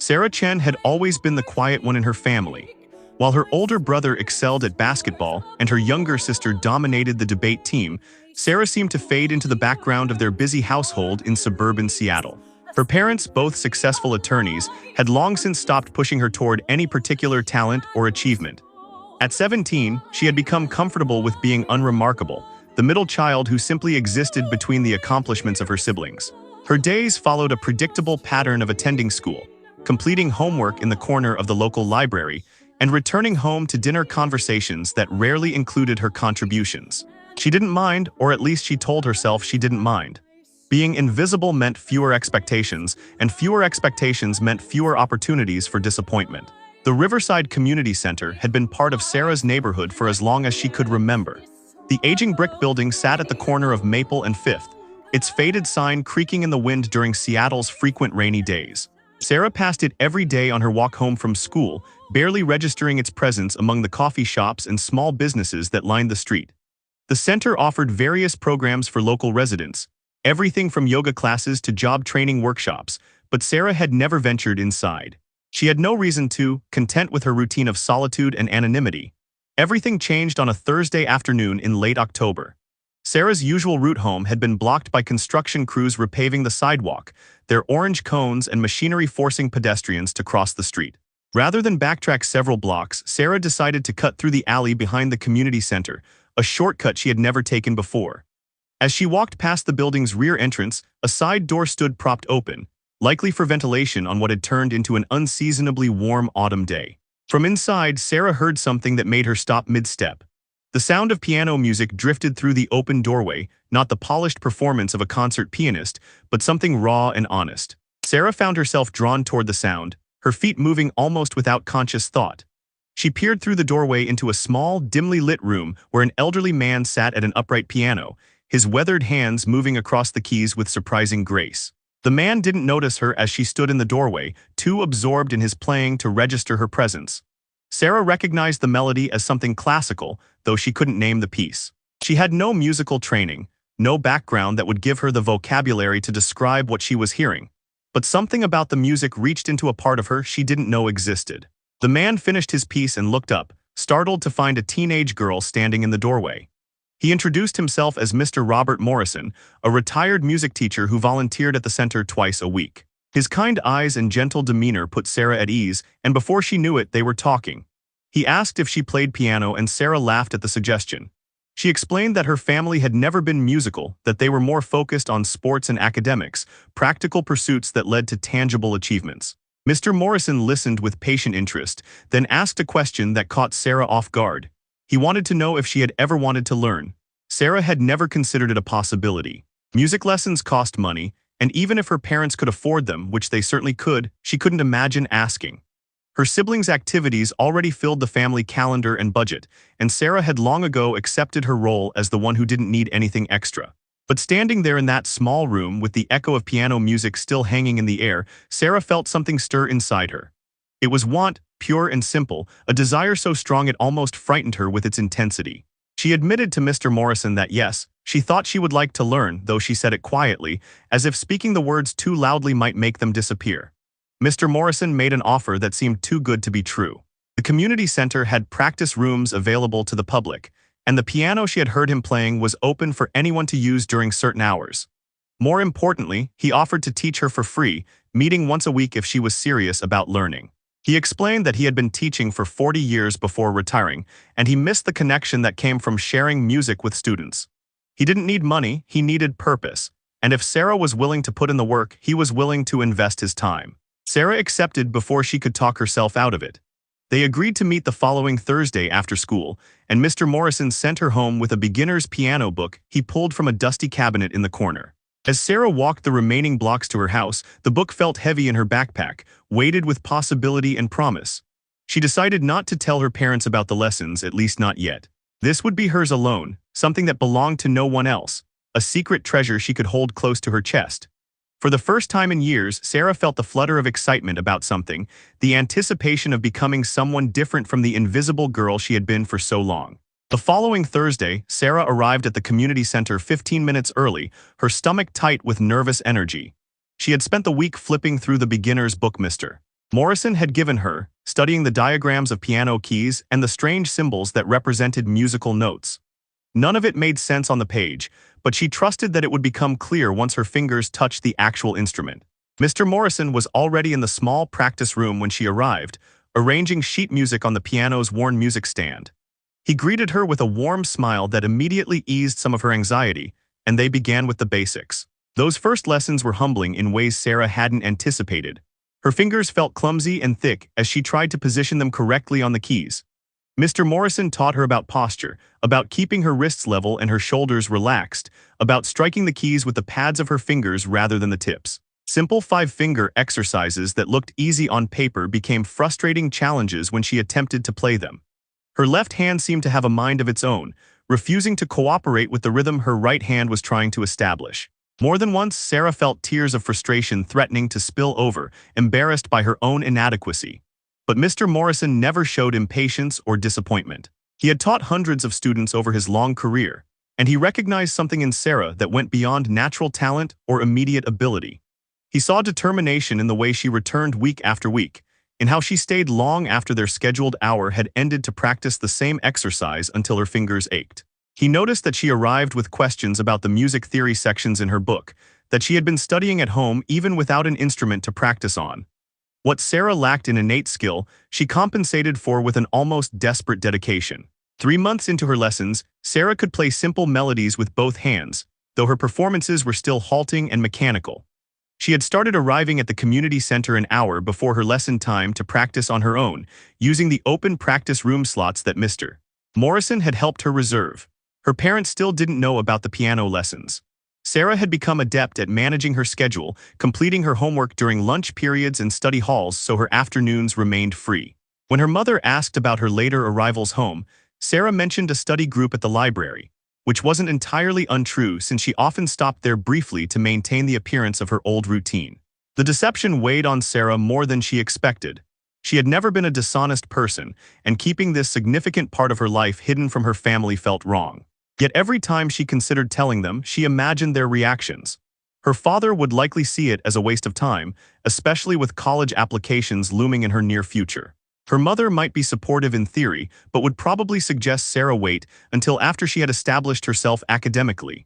Sarah Chen had always been the quiet one in her family. While her older brother excelled at basketball and her younger sister dominated the debate team, Sarah seemed to fade into the background of their busy household in suburban Seattle. Her parents, both successful attorneys, had long since stopped pushing her toward any particular talent or achievement. At 17, she had become comfortable with being unremarkable, the middle child who simply existed between the accomplishments of her siblings. Her days followed a predictable pattern of attending school, completing homework in the corner of the local library, and returning home to dinner conversations that rarely included her contributions. She didn't mind, or at least she told herself she didn't mind. Being invisible meant fewer expectations, and fewer expectations meant fewer opportunities for disappointment. The Riverside Community Center had been part of Sarah's neighborhood for as long as she could remember. The aging brick building sat at the corner of Maple and Fifth, its faded sign creaking in the wind during Seattle's frequent rainy days. Sarah passed it every day on her walk home from school, barely registering its presence among the coffee shops and small businesses that lined the street. The center offered various programs for local residents, everything from yoga classes to job training workshops, but Sarah had never ventured inside. She had no reason to, content with her routine of solitude and anonymity. Everything changed on a Thursday afternoon in late October. Sarah's usual route home had been blocked by construction crews repaving the sidewalk, their orange cones and machinery forcing pedestrians to cross the street. Rather than backtrack several blocks, Sarah decided to cut through the alley behind the community center, a shortcut she had never taken before. As she walked past the building's rear entrance, a side door stood propped open, likely for ventilation on what had turned into an unseasonably warm autumn day. From inside, Sarah heard something that made her stop mid-step. The sound of piano music drifted through the open doorway, not the polished performance of a concert pianist, but something raw and honest. Sarah found herself drawn toward the sound, her feet moving almost without conscious thought. She peered through the doorway into a small, dimly lit room where an elderly man sat at an upright piano, his weathered hands moving across the keys with surprising grace. The man didn't notice her as she stood in the doorway, too absorbed in his playing to register her presence. Sarah recognized the melody as something classical, though she couldn't name the piece. She had no musical training, no background that would give her the vocabulary to describe what she was hearing. But something about the music reached into a part of her she didn't know existed. The man finished his piece and looked up, startled to find a teenage girl standing in the doorway. He introduced himself as Mr. Robert Morrison, a retired music teacher who volunteered at the center twice a week. His kind eyes and gentle demeanor put Sarah at ease, and before she knew it, they were talking. He asked if she played piano, and Sarah laughed at the suggestion. She explained that her family had never been musical, that they were more focused on sports and academics, practical pursuits that led to tangible achievements. Mr. Morrison listened with patient interest, then asked a question that caught Sarah off guard. He wanted to know if she had ever wanted to learn. Sarah had never considered it a possibility. Music lessons cost money, and even if her parents could afford them, which they certainly could, she couldn't imagine asking. Her siblings' activities already filled the family calendar and budget, and Sarah had long ago accepted her role as the one who didn't need anything extra. But standing there in that small room with the echo of piano music still hanging in the air, Sarah felt something stir inside her. It was want, pure and simple, a desire so strong it almost frightened her with its intensity. She admitted to Mr. Morrison that yes, she thought she would like to learn, though she said it quietly, as if speaking the words too loudly might make them disappear. Mr. Morrison made an offer that seemed too good to be true. The community center had practice rooms available to the public, and the piano she had heard him playing was open for anyone to use during certain hours. More importantly, he offered to teach her for free, meeting once a week if she was serious about learning. He explained that he had been teaching for 40 years before retiring, and he missed the connection that came from sharing music with students. He didn't need money, he needed purpose, and if Sarah was willing to put in the work, he was willing to invest his time. Sarah accepted before she could talk herself out of it. They agreed to meet the following Thursday after school, and Mr. Morrison sent her home with a beginner's piano book he pulled from a dusty cabinet in the corner. As Sarah walked the remaining blocks to her house, the book felt heavy in her backpack, weighted with possibility and promise. She decided not to tell her parents about the lessons, at least not yet. This would be hers alone, something that belonged to no one else, a secret treasure she could hold close to her chest. For the first time in years, Sarah felt the flutter of excitement about something, the anticipation of becoming someone different from the invisible girl she had been for so long. The following Thursday, Sarah arrived at the community center 15 minutes early, her stomach tight with nervous energy. She had spent the week flipping through the beginner's book, Mr. Morrison had given her, studying the diagrams of piano keys and the strange symbols that represented musical notes. None of it made sense on the page, but she trusted that it would become clear once her fingers touched the actual instrument. Mr. Morrison was already in the small practice room when she arrived, arranging sheet music on the piano's worn music stand. He greeted her with a warm smile that immediately eased some of her anxiety, and they began with the basics. Those first lessons were humbling in ways Sarah hadn't anticipated. Her fingers felt clumsy and thick as she tried to position them correctly on the keys. Mr. Morrison taught her about posture, about keeping her wrists level and her shoulders relaxed, about striking the keys with the pads of her fingers rather than the tips. Simple five-finger exercises that looked easy on paper became frustrating challenges when she attempted to play them. Her left hand seemed to have a mind of its own, refusing to cooperate with the rhythm her right hand was trying to establish. More than once, Sarah felt tears of frustration threatening to spill over, embarrassed by her own inadequacy. But Mr. Morrison never showed impatience or disappointment. He had taught hundreds of students over his long career, and he recognized something in Sarah that went beyond natural talent or immediate ability. He saw determination in the way she returned week after week, in how she stayed long after their scheduled hour had ended to practice the same exercise until her fingers ached. He noticed that she arrived with questions about the music theory sections in her book, that she had been studying at home even without an instrument to practice on. What Sarah lacked in innate skill, she compensated for with an almost desperate dedication. 3 months into her lessons, Sarah could play simple melodies with both hands, though her performances were still halting and mechanical. She had started arriving at the community center an hour before her lesson time to practice on her own, using the open practice room slots that Mr. Morrison had helped her reserve. Her parents still didn't know about the piano lessons. Sarah had become adept at managing her schedule, completing her homework during lunch periods and study halls so her afternoons remained free. When her mother asked about her later arrivals home, Sarah mentioned a study group at the library, which wasn't entirely untrue since she often stopped there briefly to maintain the appearance of her old routine. The deception weighed on Sarah more than she expected. She had never been a dishonest person, and keeping this significant part of her life hidden from her family felt wrong. Yet every time she considered telling them, she imagined their reactions. Her father would likely see it as a waste of time, especially with college applications looming in her near future. Her mother might be supportive in theory, but would probably suggest Sarah wait until after she had established herself academically.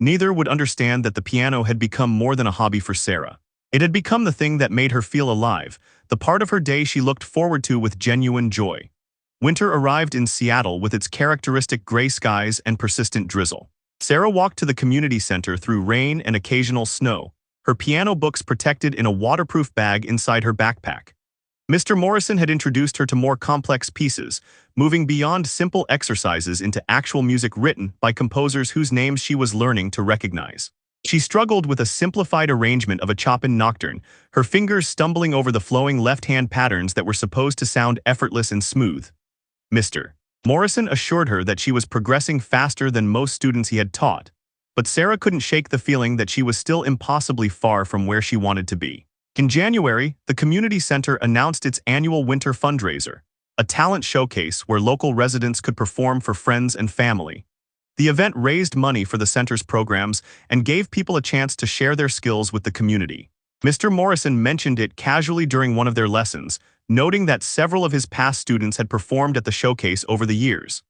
Neither would understand that the piano had become more than a hobby for Sarah. It had become the thing that made her feel alive, the part of her day she looked forward to with genuine joy. Winter arrived in Seattle with its characteristic gray skies and persistent drizzle. Sarah walked to the community center through rain and occasional snow, her piano books protected in a waterproof bag inside her backpack. Mr. Morrison had introduced her to more complex pieces, moving beyond simple exercises into actual music written by composers whose names she was learning to recognize. She struggled with a simplified arrangement of a Chopin nocturne, her fingers stumbling over the flowing left-hand patterns that were supposed to sound effortless and smooth. Mr. Morrison assured her that she was progressing faster than most students he had taught, but Sarah couldn't shake the feeling that she was still impossibly far from where she wanted to be. In January, the community center announced its annual winter fundraiser, a talent showcase where local residents could perform for friends and family. The event raised money for the center's programs and gave people a chance to share their skills with the community. Mr. Morrison mentioned it casually during one of their lessons, noting that several of his past students had performed at the showcase over the years.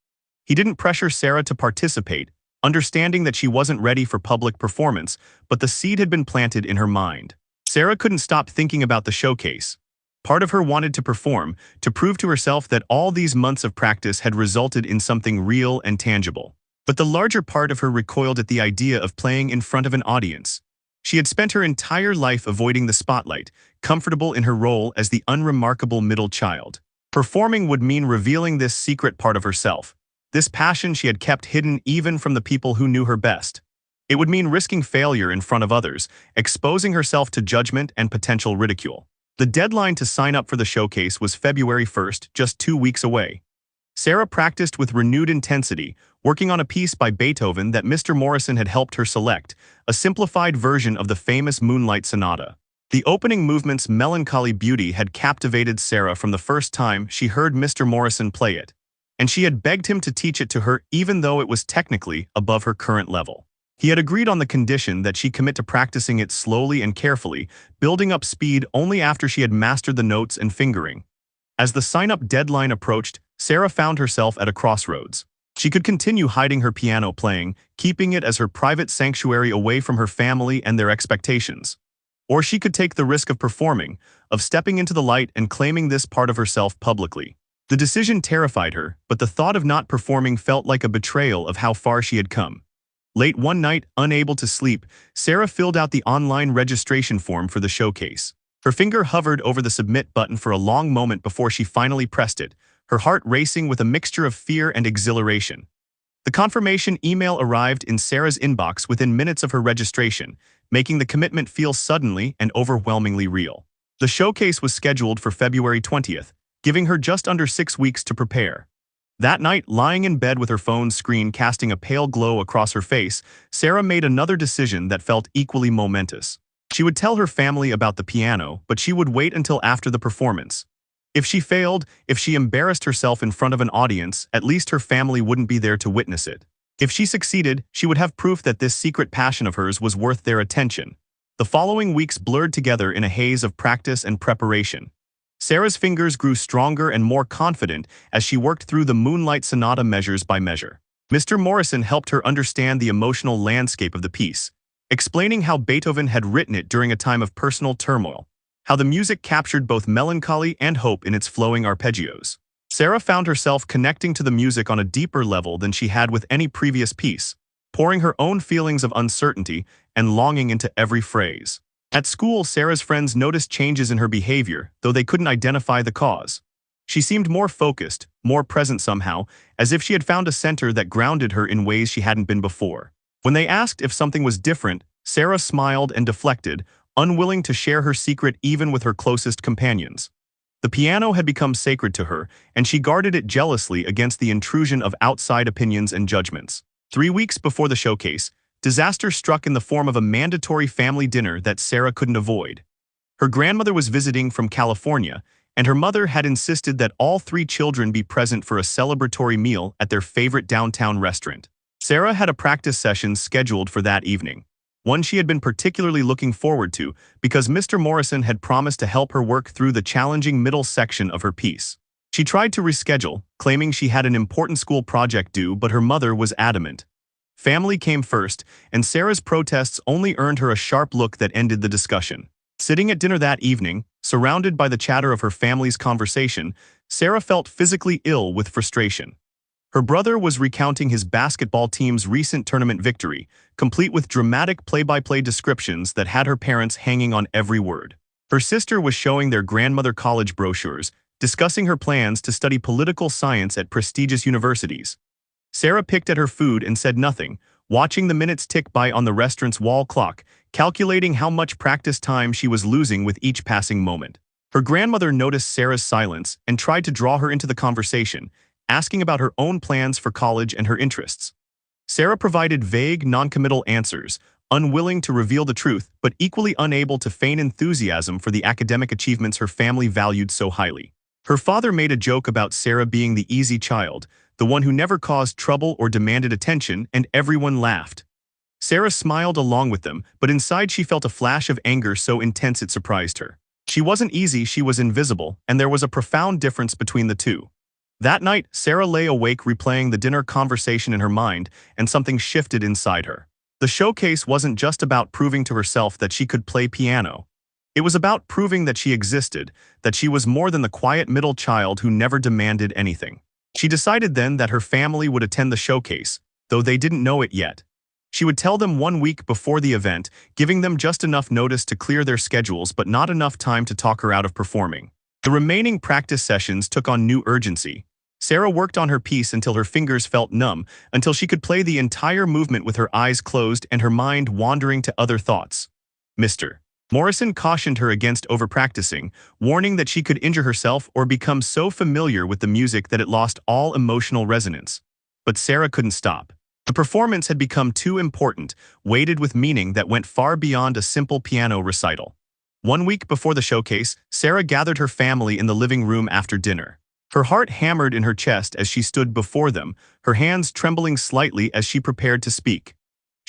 He didn't pressure Sarah to participate, understanding that she wasn't ready for public performance, but the seed had been planted in her mind. Sarah couldn't stop thinking about the showcase. Part of her wanted to perform, to prove to herself that all these months of practice had resulted in something real and tangible. But the larger part of her recoiled at the idea of playing in front of an audience. She had spent her entire life avoiding the spotlight, comfortable in her role as the unremarkable middle child. Performing would mean revealing this secret part of herself, this passion she had kept hidden even from the people who knew her best. It would mean risking failure in front of others, exposing herself to judgment and potential ridicule. The deadline to sign up for the showcase was February 1st, just 2 weeks away. Sarah practiced with renewed intensity, working on a piece by Beethoven that Mr. Morrison had helped her select, a simplified version of the famous Moonlight Sonata. The opening movement's melancholy beauty had captivated Sarah from the first time she heard Mr. Morrison play it, and she had begged him to teach it to her even though it was technically above her current level. He had agreed on the condition that she commit to practicing it slowly and carefully, building up speed only after she had mastered the notes and fingering. As the sign-up deadline approached, Sarah found herself at a crossroads. She could continue hiding her piano playing, keeping it as her private sanctuary away from her family and their expectations. Or she could take the risk of performing, of stepping into the light and claiming this part of herself publicly. The decision terrified her, but the thought of not performing felt like a betrayal of how far she had come. Late one night, unable to sleep, Sarah filled out the online registration form for the showcase. Her finger hovered over the submit button for a long moment before she finally pressed it, her heart racing with a mixture of fear and exhilaration. The confirmation email arrived in Sarah's inbox within minutes of her registration, making the commitment feel suddenly and overwhelmingly real. The showcase was scheduled for February 20th, giving her just under 6 weeks to prepare. That night, lying in bed with her phone's screen casting a pale glow across her face, Sarah made another decision that felt equally momentous. She would tell her family about the piano, but she would wait until after the performance. If she failed, if she embarrassed herself in front of an audience, at least her family wouldn't be there to witness it. If she succeeded, she would have proof that this secret passion of hers was worth their attention. The following weeks blurred together in a haze of practice and preparation. Sarah's fingers grew stronger and more confident as she worked through the Moonlight Sonata measures by measure. Mr. Morrison helped her understand the emotional landscape of the piece, explaining how Beethoven had written it during a time of personal turmoil, how the music captured both melancholy and hope in its flowing arpeggios. Sarah found herself connecting to the music on a deeper level than she had with any previous piece, pouring her own feelings of uncertainty and longing into every phrase. At school, Sarah's friends noticed changes in her behavior, though they couldn't identify the cause. She seemed more focused, more present somehow, as if she had found a center that grounded her in ways she hadn't been before. When they asked if something was different, Sarah smiled and deflected, unwilling to share her secret even with her closest companions. The piano had become sacred to her, and she guarded it jealously against the intrusion of outside opinions and judgments. 3 weeks before the showcase, disaster struck in the form of a mandatory family dinner that Sarah couldn't avoid. Her grandmother was visiting from California, and her mother had insisted that all 3 children be present for a celebratory meal at their favorite downtown restaurant. Sarah had a practice session scheduled for that evening, one she had been particularly looking forward to because Mr. Morrison had promised to help her work through the challenging middle section of her piece. She tried to reschedule, claiming she had an important school project due, but her mother was adamant. Family came first, and Sarah's protests only earned her a sharp look that ended the discussion. Sitting at dinner that evening, surrounded by the chatter of her family's conversation, Sarah felt physically ill with frustration. Her brother was recounting his basketball team's recent tournament victory, complete with dramatic play-by-play descriptions that had her parents hanging on every word. Her sister was showing their grandmother college brochures, discussing her plans to study political science at prestigious universities. Sarah picked at her food and said nothing, watching the minutes tick by on the restaurant's wall clock, calculating how much practice time she was losing with each passing moment. Her grandmother noticed Sarah's silence and tried to draw her into the conversation, asking about her own plans for college and her interests. Sarah provided vague, noncommittal answers, unwilling to reveal the truth, but equally unable to feign enthusiasm for the academic achievements her family valued so highly. Her father made a joke about Sarah being the easy child, the one who never caused trouble or demanded attention, and everyone laughed. Sarah smiled along with them, but inside she felt a flash of anger so intense it surprised her. She wasn't easy, she was invisible, and there was a profound difference between the two. That night, Sarah lay awake replaying the dinner conversation in her mind, and something shifted inside her. The showcase wasn't just about proving to herself that she could play piano. It was about proving that she existed, that she was more than the quiet middle child who never demanded anything. She decided then that her family would attend the showcase, though they didn't know it yet. She would tell them 1 week before the event, giving them just enough notice to clear their schedules but not enough time to talk her out of performing. The remaining practice sessions took on new urgency. Sarah worked on her piece until her fingers felt numb, until she could play the entire movement with her eyes closed and her mind wandering to other thoughts. Mr. Morrison cautioned her against overpracticing, warning that she could injure herself or become so familiar with the music that it lost all emotional resonance. But Sarah couldn't stop. The performance had become too important, weighted with meaning that went far beyond a simple piano recital. 1 week before the showcase, Sarah gathered her family in the living room after dinner. Her heart hammered in her chest as she stood before them, her hands trembling slightly as she prepared to speak.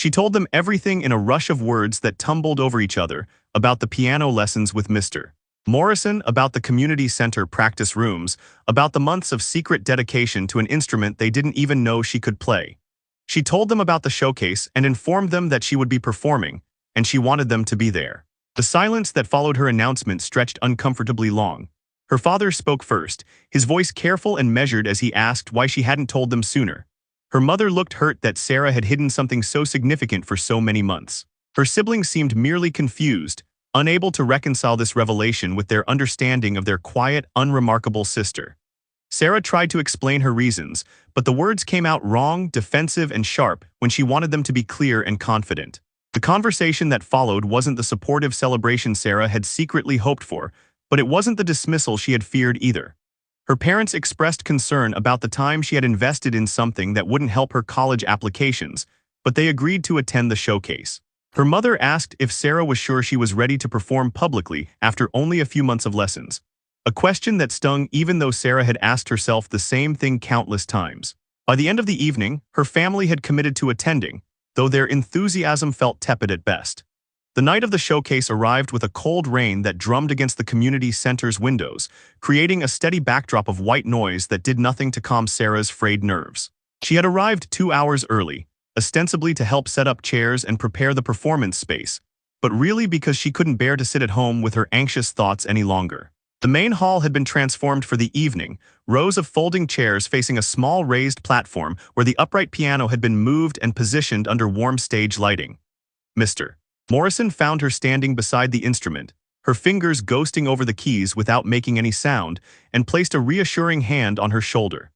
She told them everything in a rush of words that tumbled over each other, about the piano lessons with Mr. Morrison, about the community center practice rooms, about the months of secret dedication to an instrument they didn't even know she could play. She told them about the showcase and informed them that she would be performing, and she wanted them to be there. The silence that followed her announcement stretched uncomfortably long. Her father spoke first, his voice careful and measured as he asked why she hadn't told them sooner. Her mother looked hurt that Sarah had hidden something so significant for so many months. Her siblings seemed merely confused, unable to reconcile this revelation with their understanding of their quiet, unremarkable sister. Sarah tried to explain her reasons, but the words came out wrong, defensive, and sharp when she wanted them to be clear and confident. The conversation that followed wasn't the supportive celebration Sarah had secretly hoped for, but it wasn't the dismissal she had feared either. Her parents expressed concern about the time she had invested in something that wouldn't help her college applications, but they agreed to attend the showcase. Her mother asked if Sarah was sure she was ready to perform publicly after only a few months of lessons. A question that stung even though Sarah had asked herself the same thing countless times. By the end of the evening, her family had committed to attending, though their enthusiasm felt tepid at best. The night of the showcase arrived with a cold rain that drummed against the community center's windows, creating a steady backdrop of white noise that did nothing to calm Sarah's frayed nerves. She had arrived 2 hours early, ostensibly to help set up chairs and prepare the performance space, but really because she couldn't bear to sit at home with her anxious thoughts any longer. The main hall had been transformed for the evening, rows of folding chairs facing a small raised platform where the upright piano had been moved and positioned under warm stage lighting. Mr. Morrison found her standing beside the instrument, her fingers ghosting over the keys without making any sound, and placed a reassuring hand on her shoulder.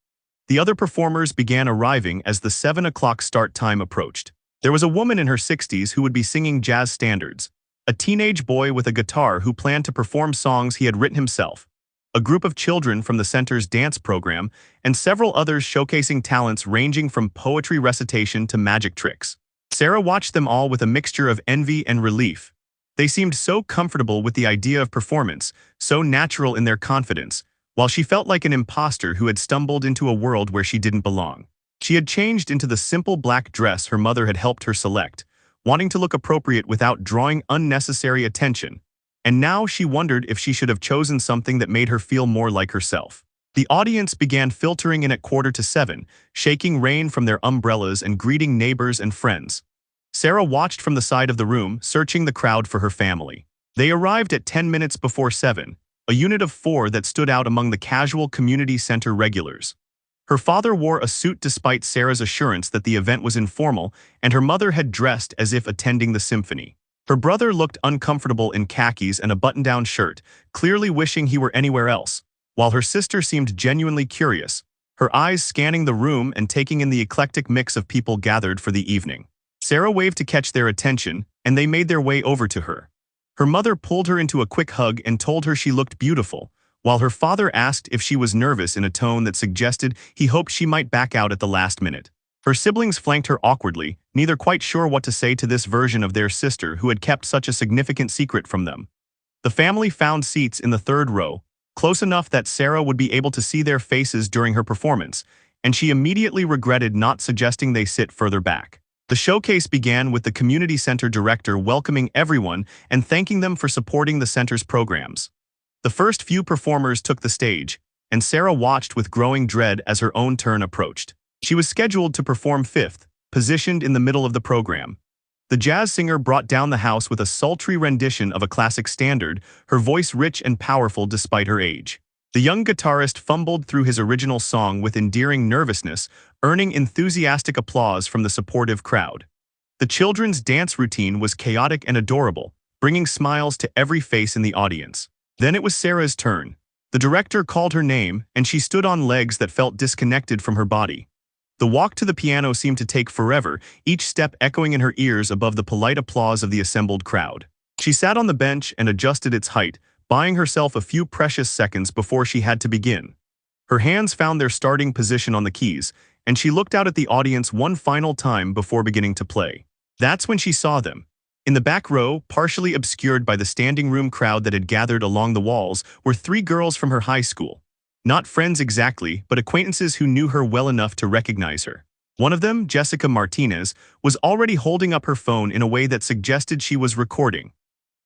The other performers began arriving as the 7 o'clock start time approached. There was a woman in her 60s who would be singing jazz standards, a teenage boy with a guitar who planned to perform songs he had written himself, a group of children from the center's dance program, and several others showcasing talents ranging from poetry recitation to magic tricks. Sarah watched them all with a mixture of envy and relief. They seemed so comfortable with the idea of performance, so natural in their confidence, while she felt like an imposter who had stumbled into a world where she didn't belong. She had changed into the simple black dress her mother had helped her select, wanting to look appropriate without drawing unnecessary attention, and now she wondered if she should have chosen something that made her feel more like herself. The audience began filtering in at 6:45, shaking rain from their umbrellas and greeting neighbors and friends. Sarah watched from the side of the room, searching the crowd for her family. They arrived at 10 minutes before 7, a unit of 4 that stood out among the casual community center regulars. Her father wore a suit despite Sarah's assurance that the event was informal, and her mother had dressed as if attending the symphony. Her brother looked uncomfortable in khakis and a button-down shirt, clearly wishing he were anywhere else, while her sister seemed genuinely curious, her eyes scanning the room and taking in the eclectic mix of people gathered for the evening. Sarah waved to catch their attention, and they made their way over to her. Her mother pulled her into a quick hug and told her she looked beautiful, while her father asked if she was nervous in a tone that suggested he hoped she might back out at the last minute. Her siblings flanked her awkwardly, neither quite sure what to say to this version of their sister who had kept such a significant secret from them. The family found seats in the 3rd row, close enough that Sarah would be able to see their faces during her performance, and she immediately regretted not suggesting they sit further back. The showcase began with the community center director welcoming everyone and thanking them for supporting the center's programs. The first few performers took the stage, and Sarah watched with growing dread as her own turn approached. She was scheduled to perform 5th, positioned in the middle of the program. The jazz singer brought down the house with a sultry rendition of a classic standard, her voice rich and powerful despite her age. The young guitarist fumbled through his original song with endearing nervousness, earning enthusiastic applause from the supportive crowd. The children's dance routine was chaotic and adorable, bringing smiles to every face in the audience. Then it was Sarah's turn. The director called her name, and she stood on legs that felt disconnected from her body. The walk to the piano seemed to take forever, each step echoing in her ears above the polite applause of the assembled crowd. She sat on the bench and adjusted its height, buying herself a few precious seconds before she had to begin. Her hands found their starting position on the keys, and she looked out at the audience one final time before beginning to play. That's when she saw them. In the back row, partially obscured by the standing room crowd that had gathered along the walls, were 3 girls from her high school. Not friends exactly, but acquaintances who knew her well enough to recognize her. One of them, Jessica Martinez, was already holding up her phone in a way that suggested she was recording.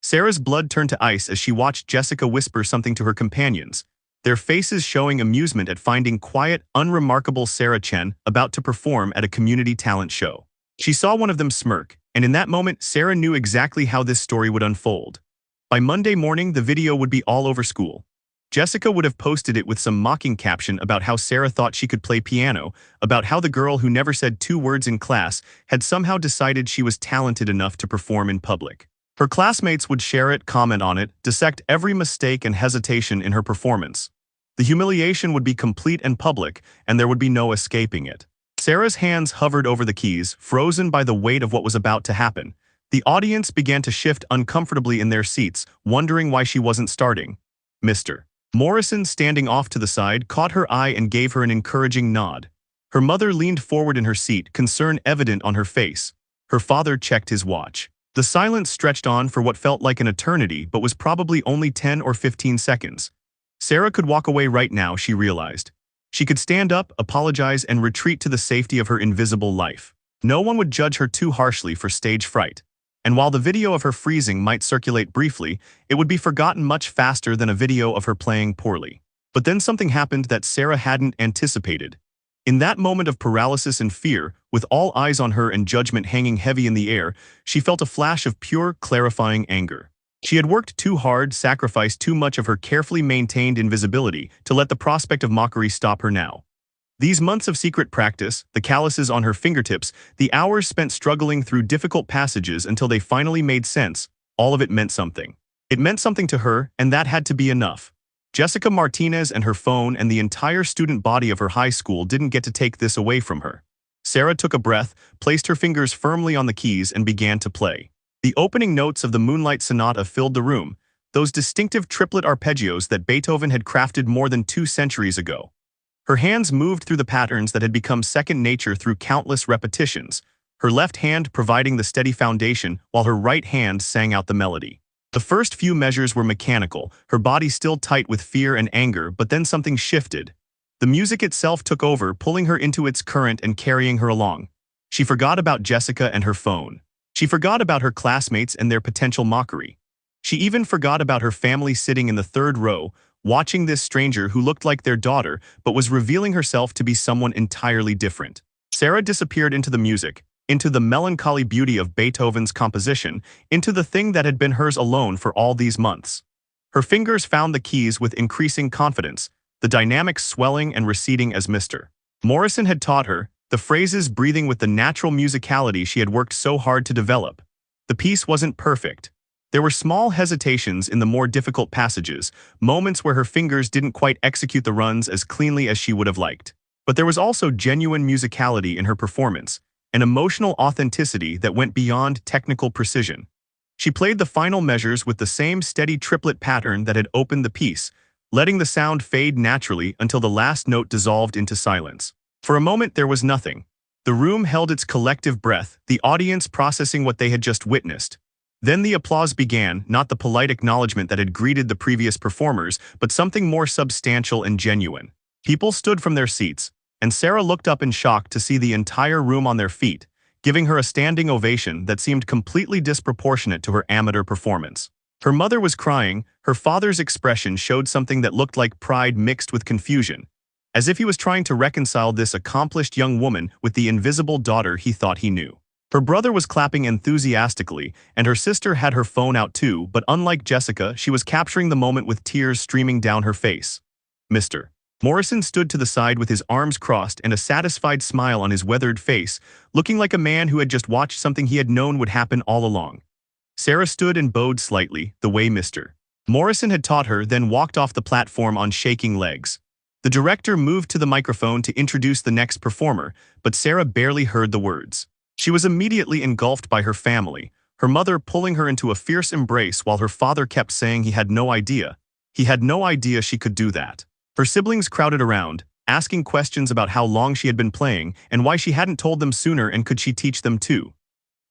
Sarah's blood turned to ice as she watched Jessica whisper something to her companions, their faces showing amusement at finding quiet, unremarkable Sarah Chen about to perform at a community talent show. She saw one of them smirk, and in that moment, Sarah knew exactly how this story would unfold. By Monday morning, the video would be all over school. Jessica would have posted it with some mocking caption about how Sarah thought she could play piano, about how the girl who never said 2 words in class had somehow decided she was talented enough to perform in public. Her classmates would share it, comment on it, dissect every mistake and hesitation in her performance. The humiliation would be complete and public, and there would be no escaping it. Sarah's hands hovered over the keys, frozen by the weight of what was about to happen. The audience began to shift uncomfortably in their seats, wondering why she wasn't starting. Mr. Morrison, standing off to the side, caught her eye and gave her an encouraging nod. Her mother leaned forward in her seat, concern evident on her face. Her father checked his watch. The silence stretched on for what felt like an eternity but was probably only 10 or 15 seconds. Sarah could walk away right now, she realized. She could stand up, apologize, and retreat to the safety of her invisible life. No one would judge her too harshly for stage fright. And while the video of her freezing might circulate briefly, it would be forgotten much faster than a video of her playing poorly. But then something happened that Sarah hadn't anticipated. In that moment of paralysis and fear, with all eyes on her and judgment hanging heavy in the air, she felt a flash of pure, clarifying anger. She had worked too hard, sacrificed too much of her carefully maintained invisibility to let the prospect of mockery stop her now. These months of secret practice, the calluses on her fingertips, the hours spent struggling through difficult passages until they finally made sense, all of it meant something. It meant something to her, and that had to be enough. Jessica Martinez and her phone and the entire student body of her high school didn't get to take this away from her. Sarah took a breath, placed her fingers firmly on the keys, and began to play. The opening notes of the Moonlight Sonata filled the room, those distinctive triplet arpeggios that Beethoven had crafted more than 2 centuries ago. Her hands moved through the patterns that had become second nature through countless repetitions, her left hand providing the steady foundation while her right hand sang out the melody. The first few measures were mechanical, her body still tight with fear and anger, but then something shifted. The music itself took over, pulling her into its current and carrying her along. She forgot about Jessica and her phone. She forgot about her classmates and their potential mockery. She even forgot about her family sitting in the 3rd row, watching this stranger who looked like their daughter but was revealing herself to be someone entirely different. Sarah disappeared into the music, into the melancholy beauty of Beethoven's composition, into the thing that had been hers alone for all these months. Her fingers found the keys with increasing confidence, the dynamics swelling and receding as Mr. Morrison had taught her, the phrases breathing with the natural musicality she had worked so hard to develop. The piece wasn't perfect. There were small hesitations in the more difficult passages, moments where her fingers didn't quite execute the runs as cleanly as she would have liked. But there was also genuine musicality in her performance, an emotional authenticity that went beyond technical precision. She played the final measures with the same steady triplet pattern that had opened the piece, letting the sound fade naturally until the last note dissolved into silence. For a moment there was nothing. The room held its collective breath, the audience processing what they had just witnessed. Then the applause began, not the polite acknowledgement that had greeted the previous performers, but something more substantial and genuine. People stood from their seats, and Sarah looked up in shock to see the entire room on their feet, giving her a standing ovation that seemed completely disproportionate to her amateur performance. Her mother was crying, her father's expression showed something that looked like pride mixed with confusion, as if he was trying to reconcile this accomplished young woman with the invisible daughter he thought he knew. Her brother was clapping enthusiastically, and her sister had her phone out too, but unlike Jessica, she was capturing the moment with tears streaming down her face. Mr. Morrison stood to the side with his arms crossed and a satisfied smile on his weathered face, looking like a man who had just watched something he had known would happen all along. Sarah stood and bowed slightly, the way Mr. Morrison had taught her, then walked off the platform on shaking legs. The director moved to the microphone to introduce the next performer, but Sarah barely heard the words. She was immediately engulfed by her family, her mother pulling her into a fierce embrace while her father kept saying he had no idea. He had no idea she could do that. Her siblings crowded around, asking questions about how long she had been playing and why she hadn't told them sooner and could she teach them too.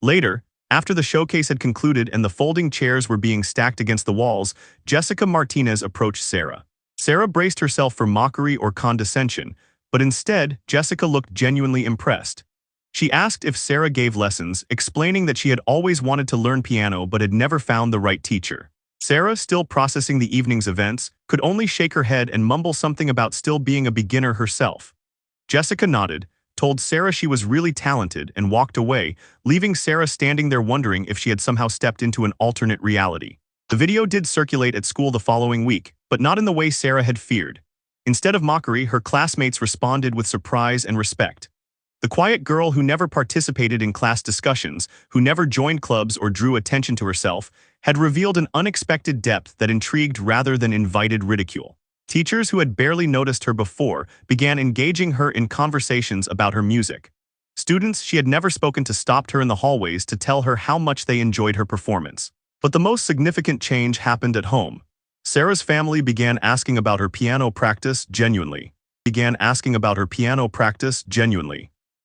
Later, after the showcase had concluded and the folding chairs were being stacked against the walls, Jessica Martinez approached Sarah. Sarah braced herself for mockery or condescension, but instead, Jessica looked genuinely impressed. She asked if Sarah gave lessons, explaining that she had always wanted to learn piano but had never found the right teacher. Sarah, still processing the evening's events, could only shake her head and mumble something about still being a beginner herself. Jessica nodded, told Sarah she was really talented, and walked away, leaving Sarah standing there wondering if she had somehow stepped into an alternate reality. The video did circulate at school the following week, but not in the way Sarah had feared. Instead of mockery, her classmates responded with surprise and respect. The quiet girl who never participated in class discussions, who never joined clubs or drew attention to herself, had revealed an unexpected depth that intrigued rather than invited ridicule. Teachers who had barely noticed her before began engaging her in conversations about her music. Students she had never spoken to stopped her in the hallways to tell her how much they enjoyed her performance. But the most significant change happened at home. Sarah's family began asking about her piano practice genuinely.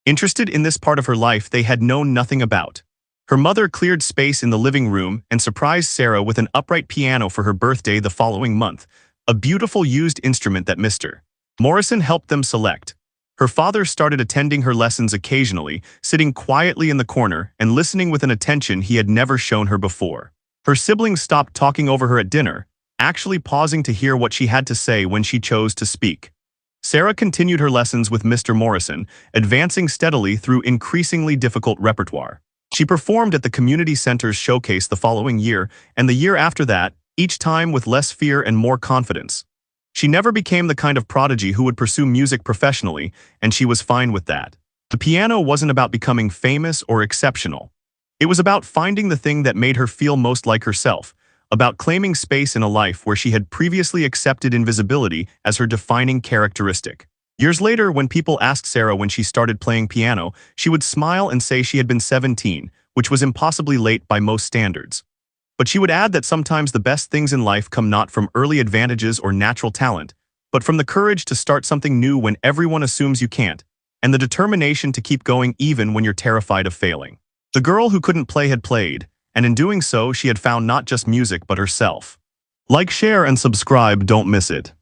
Interested in this part of her life they had known nothing about. Her mother cleared space in the living room and surprised Sarah with an upright piano for her birthday the following month, a beautiful used instrument that Mr. Morrison helped them select. Her father started attending her lessons occasionally, sitting quietly in the corner and listening with an attention he had never shown her before. Her siblings stopped talking over her at dinner, actually pausing to hear what she had to say when she chose to speak. Sarah continued her lessons with Mr. Morrison, advancing steadily through increasingly difficult repertoire. She performed at the community center's showcase the following year, and the year after that, each time with less fear and more confidence. She never became the kind of prodigy who would pursue music professionally, and she was fine with that. The piano wasn't about becoming famous or exceptional. It was about finding the thing that made her feel most like herself, about claiming space in a life where she had previously accepted invisibility as her defining characteristic. Years later, when people asked Sarah when she started playing piano, she would smile and say she had been 17, which was impossibly late by most standards. But she would add that sometimes the best things in life come not from early advantages or natural talent, but from the courage to start something new when everyone assumes you can't, and the determination to keep going even when you're terrified of failing. The girl who couldn't play had played, and in doing so, she had found not just music but herself. Like, share, and subscribe, don't miss it.